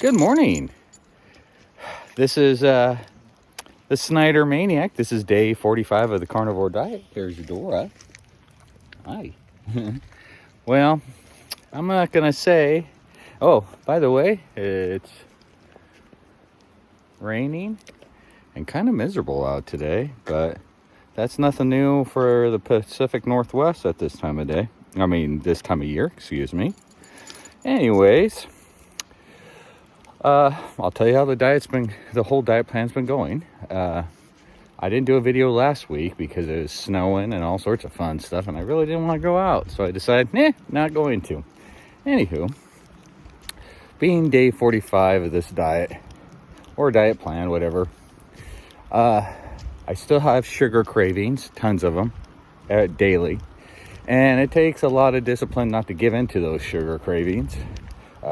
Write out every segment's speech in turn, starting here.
Good morning. This is the Snyder Maniac. This is day 45 of the carnivore diet. Here's Dora. Hi. Well, I'm not going to say... Oh, by the way, it's raining and kind of miserable out today, but that's nothing new for the Pacific Northwest at this time of day. This time of year, excuse me. Anyways... I'll tell you how the whole diet plan's been going. I didn't do a video last week because it was snowing and all sorts of fun stuff, and I really didn't want to go out. So I decided, not going to. Anywho, being day 45 of this diet, or diet plan, whatever, I still have sugar cravings, tons of them, daily. And it takes a lot of discipline not to give in to those sugar cravings.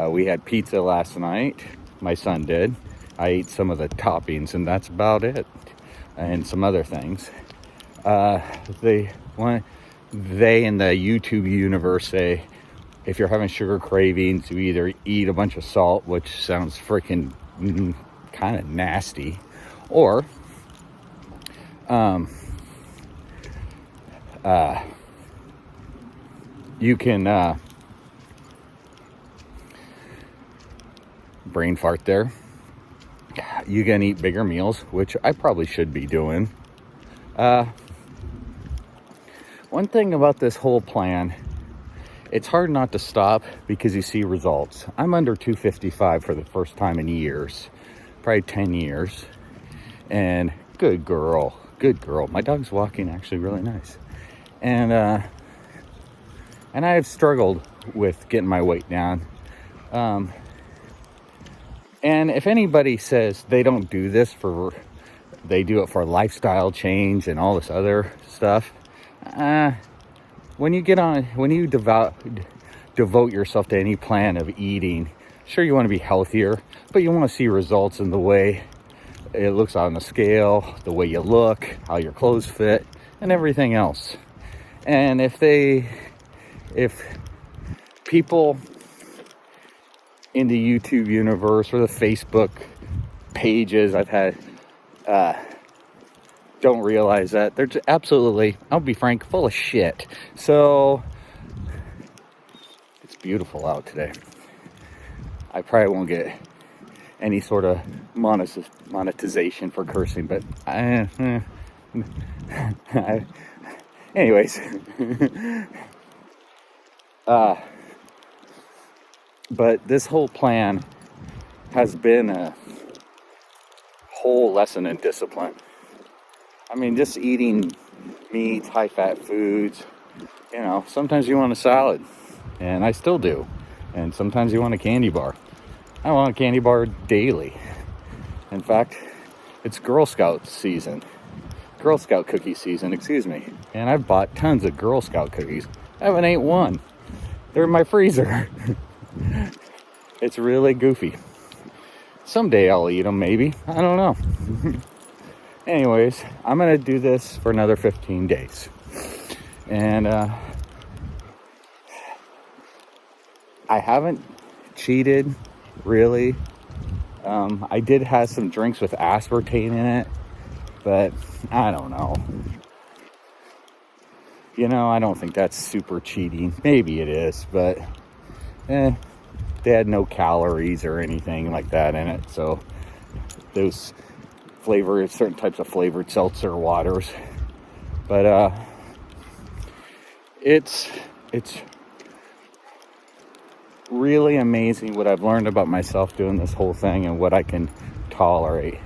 We had pizza last night. My son did. I ate some of the toppings, and that's about it. And some other things. They in the YouTube universe say, if you're having sugar cravings, you either eat a bunch of salt, which sounds freaking kind of nasty, or you can brain fart there. You can eat bigger meals, which I probably should be doing. One thing about this whole plan, it's hard not to stop because you see results. I'm under 255 for the first time in years, probably 10 years. And good girl. My dog's walking actually really nice. And I have struggled with getting my weight down. And if anybody says they don't do this they do it for lifestyle change and all this other stuff, when you devote yourself to any plan of eating, sure, you want to be healthier, but you want to see results in the way it looks on the scale, the way you look, how your clothes fit, and everything else. And if people in the YouTube universe or the Facebook pages I've had don't realize that they're absolutely, I'll be frank, full of shit. So it's beautiful out today. I probably won't get any sort of monetization for cursing, but anyways. But this whole plan has been a whole lesson in discipline. Just eating meats, high-fat foods, sometimes you want a salad, and I still do. And sometimes you want a candy bar. I want a candy bar daily. In fact, it's Girl Scout cookie season, excuse me. And I've bought tons of Girl Scout cookies. I haven't ate one. They're in my freezer. It's really goofy. Someday I'll eat them, maybe. I don't know. Anyways, I'm going to do this for another 15 days. And I haven't cheated, really. I did have some drinks with aspartame in it, but I don't know. I don't think that's super cheating. Maybe it is, but they had no calories or anything like that in it. So those certain types of flavored seltzer waters. But it's really amazing what I've learned about myself doing this whole thing and what I can tolerate.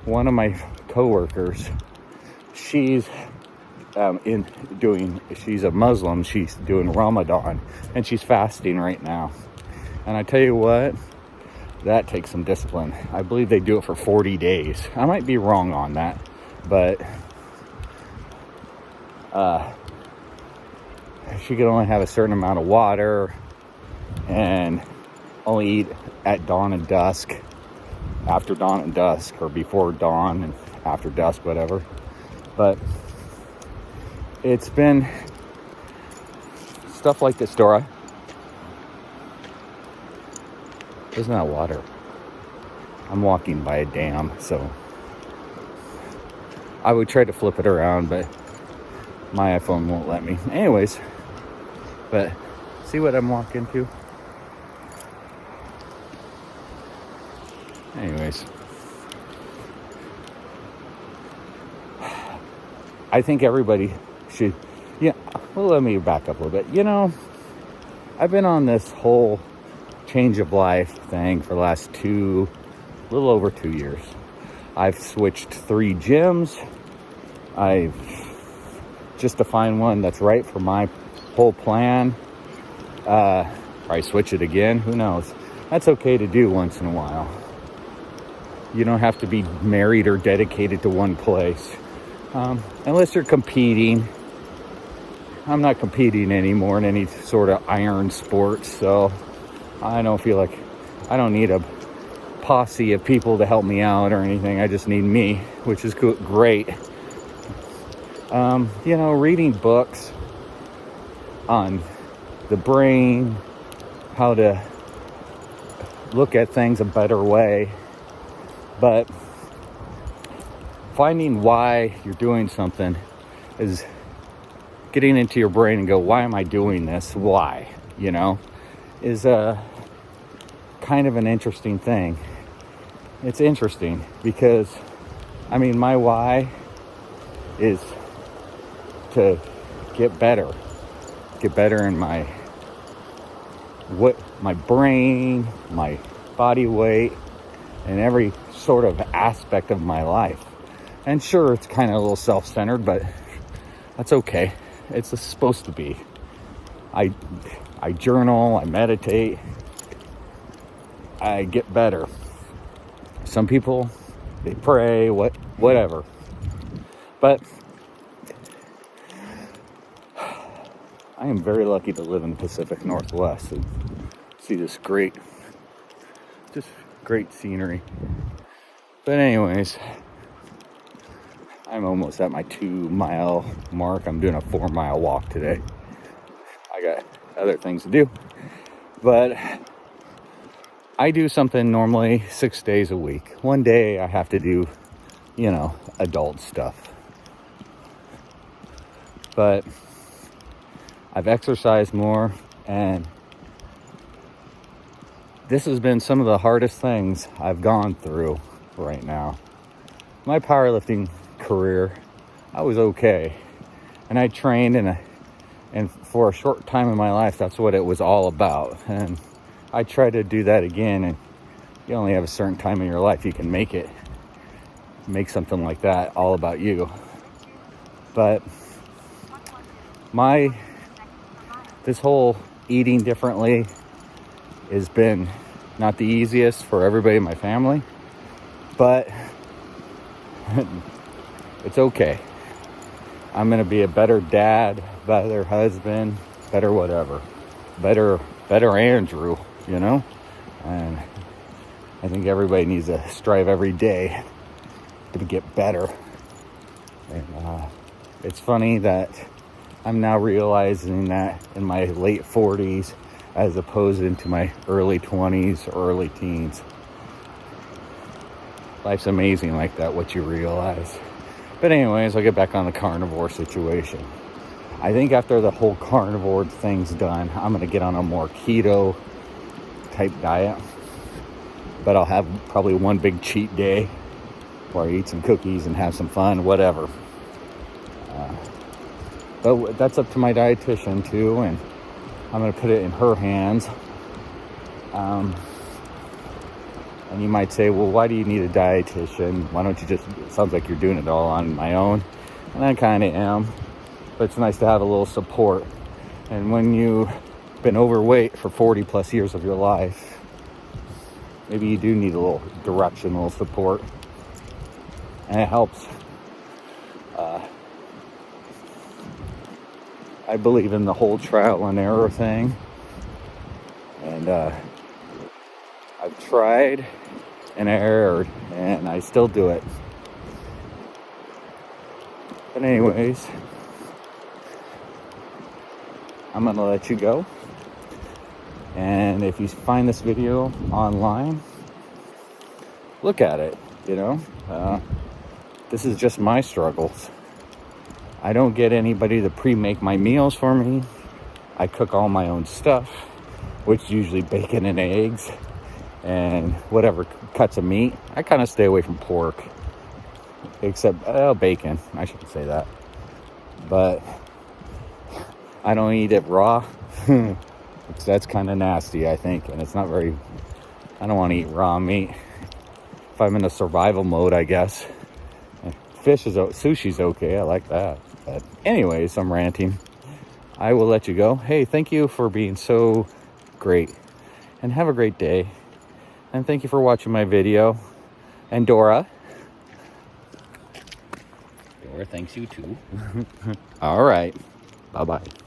One of my coworkers, she's a Muslim. She's doing Ramadan, and she's fasting right now. And I tell you what, that takes some discipline. I believe they do it for 40 days. I might be wrong on that, but she can only have a certain amount of water and only eat at dawn and dusk, after dawn and dusk, or before dawn and after dusk, whatever. But it's been stuff like this, Dora. Isn't that water? I'm walking by a dam, so I would try to flip it around, but my iPhone won't let me. Anyways, but see what I'm walking to? Anyways, I think everybody should, yeah, well, let me back up a little bit. You know, I've been on this whole change of life thing for the last little over 2 years. I've switched 3 gyms. I've just to find one that's right for my whole plan. Probably switch it again. Who knows? That's okay to do once in a while. You don't have to be married or dedicated to one place. Unless you're competing. I'm not competing anymore in any sort of iron sports, so I don't feel like I don't need a posse of people to help me out or anything. I just need me, which is great. You know, reading books on the brain, how to look at things a better way, but finding why you're doing something is getting into your brain and go, why am I doing this? Why? You know, is a kind of an interesting thing. It's interesting because, I mean, my why is to get better in my brain, my body weight, and every sort of aspect of my life. And sure, it's kind of a little self-centered, but that's okay. It's supposed to be. I journal, I meditate, I get better. Some people, they pray, whatever. But I am very lucky to live in the Pacific Northwest and see this great scenery. But anyways, I'm almost at my 2-mile mark. I'm doing a 4-mile walk today. I got other things to do. But I do something normally 6 days a week. One day I have to do, you know, adult stuff. But I've exercised more, and this has been some of the hardest things I've gone through right now. My powerlifting career, I was okay. And I trained, and for a short time in my life, that's what it was all about. And I try to do that again, and you only have a certain time in your life you can make something like that all about you. But this whole eating differently has been not the easiest for everybody in my family, but it's okay. I'm gonna be a better dad, better husband, better whatever, better Andrew, you know. And I think everybody needs to strive every day to get better. And it's funny that I'm now realizing that in my late 40s as opposed into my early 20s, early teens. Life's amazing like that, what you realize. But anyways, I'll get back on the carnivore situation. I think after the whole carnivore thing's done, I'm going to get on a more keto type diet. But I'll have probably one big cheat day where I eat some cookies and have some fun, whatever. But that's up to my dietitian too, and I'm going to put it in her hands. And you might say, well, why do you need a dietitian? Why don't you just, it sounds like you're doing it all on my own. And I kind of am. But it's nice to have a little support. And when you've been overweight for 40 plus years of your life, maybe you do need a little direction, a little support. And it helps. I believe in the whole trial and error thing. And I've tried and erred, and I still do it. But anyways, I'm going to let you go. And if you find this video online, look at it, you know. This is just my struggles. I don't get anybody to pre-make my meals for me. I cook all my own stuff, which is usually bacon and eggs and whatever cuts of meat. I kind of stay away from pork, except bacon. I shouldn't say that. But I don't eat it raw. That's kind of nasty, I think. And it's not very... I don't want to eat raw meat. If I'm in a survival mode, I guess. Sushi's okay. I like that. But anyways, I'm ranting. I will let you go. Hey, thank you for being so great. And have a great day. And thank you for watching my video. And Dora. Dora thanks you too. All right. Bye-bye.